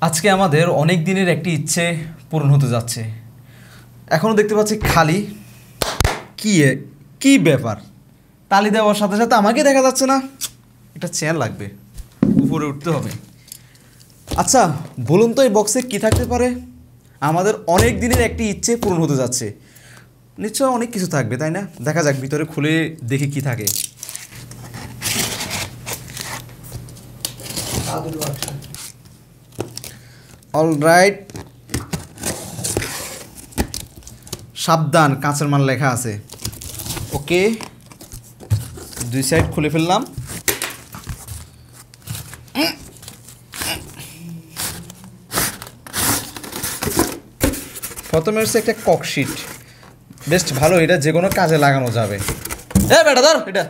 আজকে আমাদের অনেক দিনের একটি ইচ্ছে পূরণ হতে যাচ্ছে। এখনও দেখতে পাচ্ছি খালি। কি ব্যাপার? তালি দেওয়ার সাথে সাথে আমাকে দেখা যাচ্ছে না। একটা চেয়ার লাগবে, উপরে উঠতে হবে। আচ্ছা বলুন তো এই বক্সে কি থাকতে পারে? আমাদের অনেক দিনের একটি ইচ্ছে পূরণ হতে যাচ্ছে, নিশ্চয় অনেক কিছু থাকবে, তাই না? দেখা যাক, ভিতরে খুলে দেখি কি থাকে। অলরাইট, সাবধান, কাঁচের মাল লেখা আছে। ওকে, দুই সাইড খুলে ফেললাম। প্রথমে হচ্ছে একটা ককশিট, বেশ ভালো, এটা যে কোনো কাজে লাগানো যাবে। বেটা ধর এটা,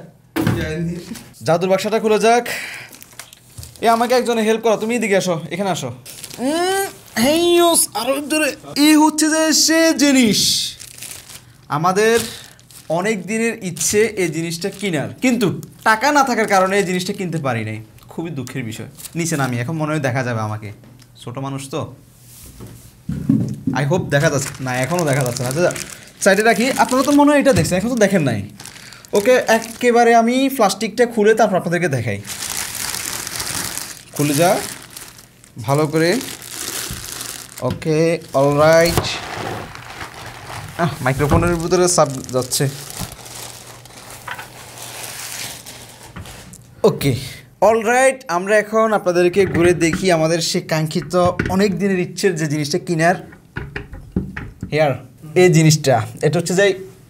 জাদুর বাক্সটা খুলে যাক। আমাকে একজনে হেল্প করো, তুমি এদিকে আসো, এখানে আসো। আরো জোরে। এই হচ্ছে যে সে জিনিস, আমাদের অনেক দিনের ইচ্ছে এই জিনিসটা কেনার, কিন্তু টাকা না থাকার কারণে এই জিনিসটা কিনতে পারি নাই। খুবই দুঃখের বিষয়। নিচে নামি, এখন মনে হয় দেখা যাবে আমাকে, ছোট মানুষ তো। আই হোপ দেখা যাচ্ছে না, এখনও দেখা যাচ্ছে না। সাইডে রাখি, আপনারা তো মনে হয় এটা দেখছেন, এখন তো দেখেন নাই। ওকে, একেবারে আমি প্লাস্টিকটা খুলে তারপর আপনাদেরকে দেখাই। খুলে যা ভালো করে। ওকে, অলরাইট। মাইক্রোফোনের ভিতরে সাব যাচ্ছে। ওকে, অলরাইট, আমরা এখন আপনাদেরকে ঘুরে দেখি আমাদের সে কাঙ্ক্ষিত অনেক দিনের ইচ্ছের যে জিনিসটা কেনার। হেয়ার এই জিনিসটা, এটা হচ্ছে যে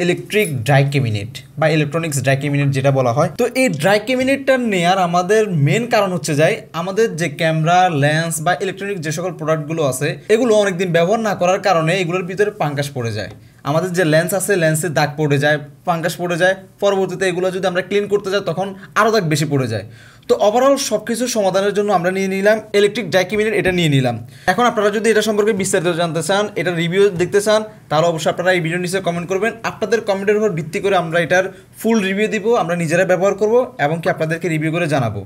ইলেকট্রিক ড্রাই ক্যাবিনেট বা ইলেকট্রনিক্স ড্রাই ক্যাবিনেট যেটা বলা হয়। তো এই ড্রাই ক্যাবিনেটটা নেওয়ার আমাদের মেন কারণ হচ্ছে যাই, আমাদের যে ক্যামেরা, লেন্স বা ইলেকট্রনিক যে সকল প্রোডাক্টগুলো আছে, এগুলো অনেকদিন ব্যবহার না করার কারণে এগুলোর ভিতরে পাঙ্কাশ পড়ে যায়। আমাদের যে লেন্স আছে, লেন্সে দাগ পড়ে যায়, পাঙ্কাশ পড়ে যায়। পরবর্তীতে এগুলো যদি আমরা ক্লিন করতে যাই তখন আরও দাগ বেশি পড়ে যায়। তো ওভারঅল সব কিছু সমাধানের জন্য আমরা নিয়ে নিলাম ইলেকট্রিক ড্রাই ক্যাবিনেট, এটা নিয়ে নিলাম। এখন আপনারা যদি এটা সম্পর্কে বিস্তারিত জানতে চান, এটা রিভিউ দেখতে চান, তাহলে অবশ্যই আপনারা এই ভিডিওর নিচে কমেন্ট করবেন। আপনাদের কমেন্টের উপর ভিত্তি করে আমরা এটার ফুল রিভিউ দিব, আমরা নিজেরা ব্যবহার করব এবং কি আপনাদেরকে রিভিউ করে জানাবো।